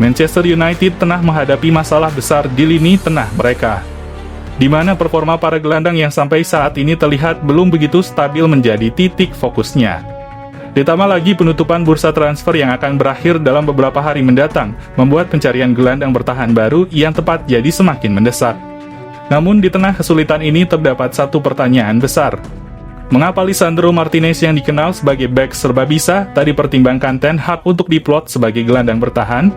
Manchester United tengah menghadapi masalah besar di lini tengah mereka, di mana performa para gelandang yang sampai saat ini terlihat belum begitu stabil menjadi titik fokusnya. Ditambah lagi penutupan bursa transfer yang akan berakhir dalam beberapa hari mendatang, membuat pencarian gelandang bertahan baru yang tepat jadi semakin mendesak. Namun di tengah kesulitan ini terdapat satu pertanyaan besar. Mengapa Lisandro Martinez yang dikenal sebagai bek serba bisa tak dipertimbangkan Ten Hag untuk diplot sebagai gelandang bertahan?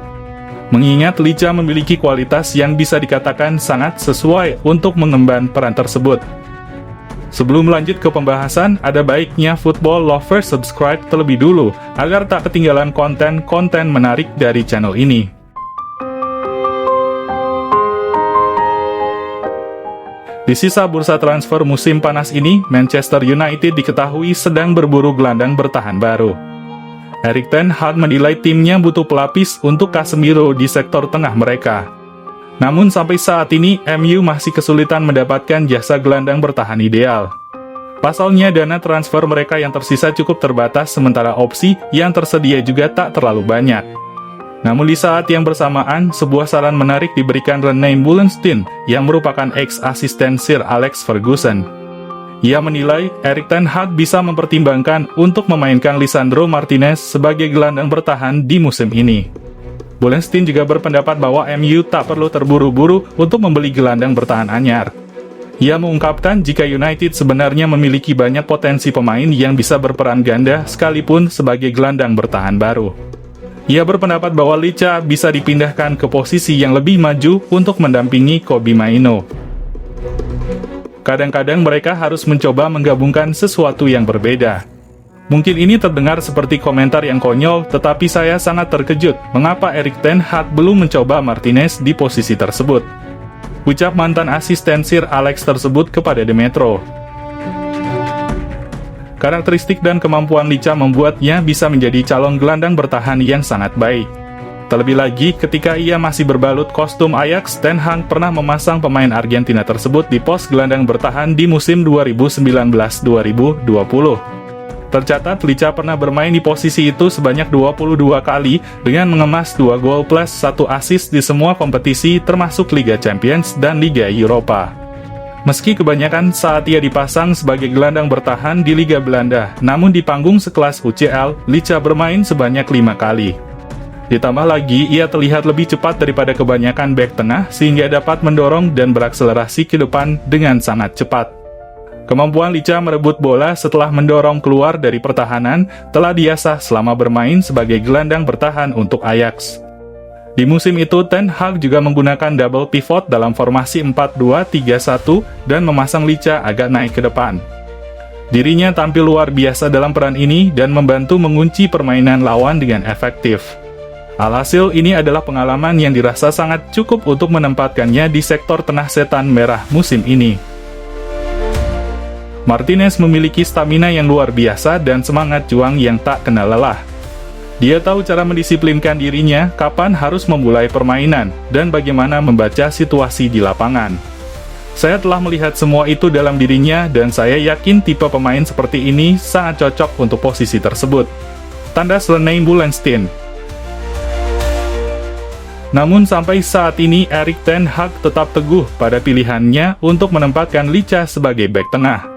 Mengingat Licha memiliki kualitas yang bisa dikatakan sangat sesuai untuk mengemban peran tersebut. Sebelum lanjut ke pembahasan, ada baiknya Football Lovers subscribe terlebih dulu, agar tak ketinggalan konten-konten menarik dari channel ini. Di sisa bursa transfer musim panas ini, Manchester United diketahui sedang berburu gelandang bertahan baru. Erik ten Hag menilai timnya butuh pelapis untuk Casemiro di sektor tengah mereka. Namun sampai saat ini, MU masih kesulitan mendapatkan jasa gelandang bertahan ideal. Pasalnya dana transfer mereka yang tersisa cukup terbatas, sementara opsi yang tersedia juga tak terlalu banyak. Namun di saat yang bersamaan, sebuah saran menarik diberikan René Meulensteen yang merupakan ex-asisten Sir Alex Ferguson. Ia menilai Erik ten Hag bisa mempertimbangkan untuk memainkan Lisandro Martinez sebagai gelandang bertahan di musim ini. Meulensteen juga berpendapat bahwa MU tak perlu terburu-buru untuk membeli gelandang bertahan anyar. Ia mengungkapkan jika United sebenarnya memiliki banyak potensi pemain yang bisa berperan ganda sekalipun sebagai gelandang bertahan baru. Ia berpendapat bahwa Licha bisa dipindahkan ke posisi yang lebih maju untuk mendampingi Kobbie Mainoo. Kadang-kadang mereka harus mencoba menggabungkan sesuatu yang berbeda. Mungkin ini terdengar seperti komentar yang konyol, tetapi saya sangat terkejut mengapa Erik ten Hag belum mencoba Martinez di posisi tersebut, ucap mantan asisten Sir Alex tersebut kepada The Metro. Karakteristik dan kemampuan Licha membuatnya bisa menjadi calon gelandang bertahan yang sangat baik. Terlebih lagi, ketika ia masih berbalut kostum Ajax, Ten Hag pernah memasang pemain Argentina tersebut di pos gelandang bertahan di musim 2019-2020. Tercatat, Licha pernah bermain di posisi itu sebanyak 22 kali dengan mengemas 2 gol plus 1 assist di semua kompetisi termasuk Liga Champions dan Liga Eropa. Meski kebanyakan saat ia dipasang sebagai gelandang bertahan di Liga Belanda, namun di panggung sekelas UCL, Licha bermain sebanyak 5 kali. Ditambah lagi, ia terlihat lebih cepat daripada kebanyakan bek tengah sehingga dapat mendorong dan berakselerasi ke depan dengan sangat cepat. Kemampuan Licha merebut bola setelah mendorong keluar dari pertahanan telah diasah selama bermain sebagai gelandang bertahan untuk Ajax. Di musim itu, Ten Hag juga menggunakan double pivot dalam formasi 4-2-3-1 dan memasang Licha agak naik ke depan. Dirinya tampil luar biasa dalam peran ini dan membantu mengunci permainan lawan dengan efektif. Alhasil, ini adalah pengalaman yang dirasa sangat cukup untuk menempatkannya di sektor tengah setan merah musim ini. Martinez memiliki stamina yang luar biasa dan semangat juang yang tak kenal lelah. Dia tahu cara mendisiplinkan dirinya, kapan harus memulai permainan, dan bagaimana membaca situasi di lapangan. Saya telah melihat semua itu dalam dirinya, dan saya yakin tipe pemain seperti ini sangat cocok untuk posisi tersebut. Tandas René Meulensteen. Namun sampai saat ini, Erik ten Hag tetap teguh pada pilihannya untuk menempatkan Licha sebagai bek tengah.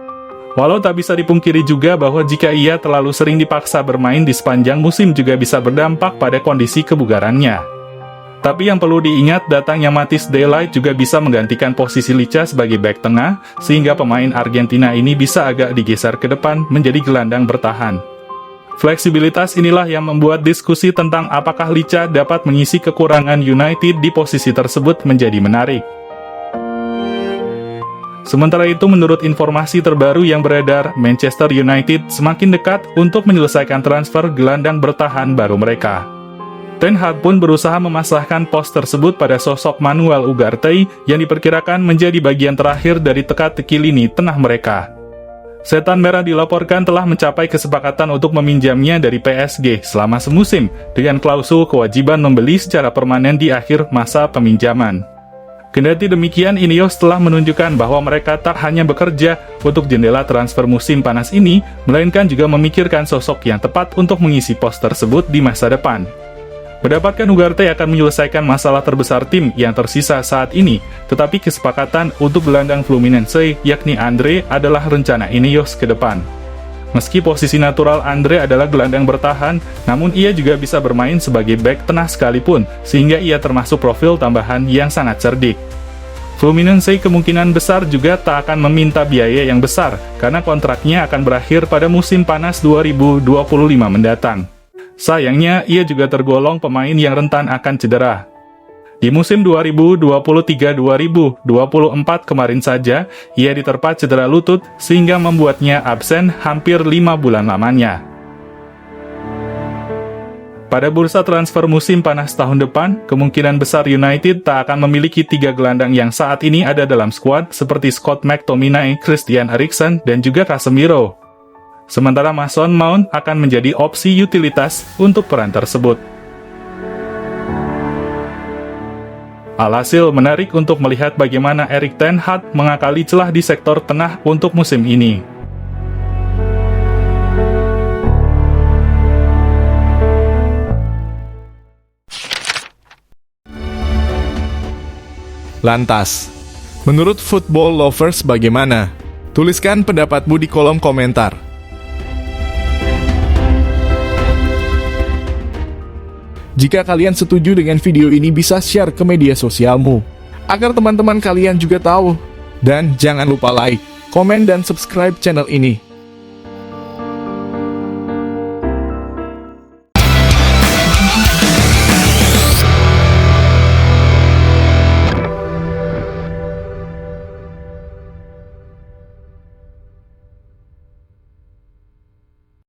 Walau tak bisa dipungkiri juga bahwa jika ia terlalu sering dipaksa bermain di sepanjang musim juga bisa berdampak pada kondisi kebugarannya. Tapi yang perlu diingat, datangnya Matthijs de Ligt juga bisa menggantikan posisi Licha sebagai bek tengah, sehingga pemain Argentina ini bisa agak digeser ke depan menjadi gelandang bertahan. Fleksibilitas inilah yang membuat diskusi tentang apakah Licha dapat mengisi kekurangan United di posisi tersebut menjadi menarik. Sementara itu, menurut informasi terbaru yang beredar, Manchester United semakin dekat untuk menyelesaikan transfer gelandang bertahan baru mereka. Ten Hag pun berusaha memasrahkan pos tersebut pada sosok Manuel Ugarte yang diperkirakan menjadi bagian terakhir dari teka-teki lini tengah mereka. Setan Merah dilaporkan telah mencapai kesepakatan untuk meminjamnya dari PSG selama semusim, dengan klausul kewajiban membeli secara permanen di akhir masa peminjaman. Kendati demikian, Ineos telah menunjukkan bahwa mereka tak hanya bekerja untuk jendela transfer musim panas ini, melainkan juga memikirkan sosok yang tepat untuk mengisi pos tersebut di masa depan. Mendapatkan Ugarte akan menyelesaikan masalah terbesar tim yang tersisa saat ini, tetapi kesepakatan untuk gelandang Fluminense yakni Andre adalah rencana Ineos ke depan. Meski posisi natural Andre adalah gelandang bertahan, namun ia juga bisa bermain sebagai bek tengah sekalipun, sehingga ia termasuk profil tambahan yang sangat cerdik. Fluminense kemungkinan besar juga tak akan meminta biaya yang besar, karena kontraknya akan berakhir pada musim panas 2025 mendatang. Sayangnya, ia juga tergolong pemain yang rentan akan cedera. Di musim 2023-2024 kemarin saja, ia diterpa cedera lutut sehingga membuatnya absen hampir 5 bulan lamanya. Pada bursa transfer musim panas tahun depan, kemungkinan besar United tak akan memiliki 3 gelandang yang saat ini ada dalam skuad seperti Scott McTominay, Christian Eriksen, dan juga Casemiro. Sementara Mason Mount akan menjadi opsi utilitas untuk peran tersebut. Alhasil menarik untuk melihat bagaimana Erik ten Hag mengakali celah di sektor tengah untuk musim ini. Lantas, menurut Football Lovers bagaimana? Tuliskan pendapatmu di kolom komentar. Jika kalian setuju dengan video ini, bisa share ke media sosialmu, agar teman-teman kalian juga tahu. Dan jangan lupa like, komen, dan subscribe channel ini.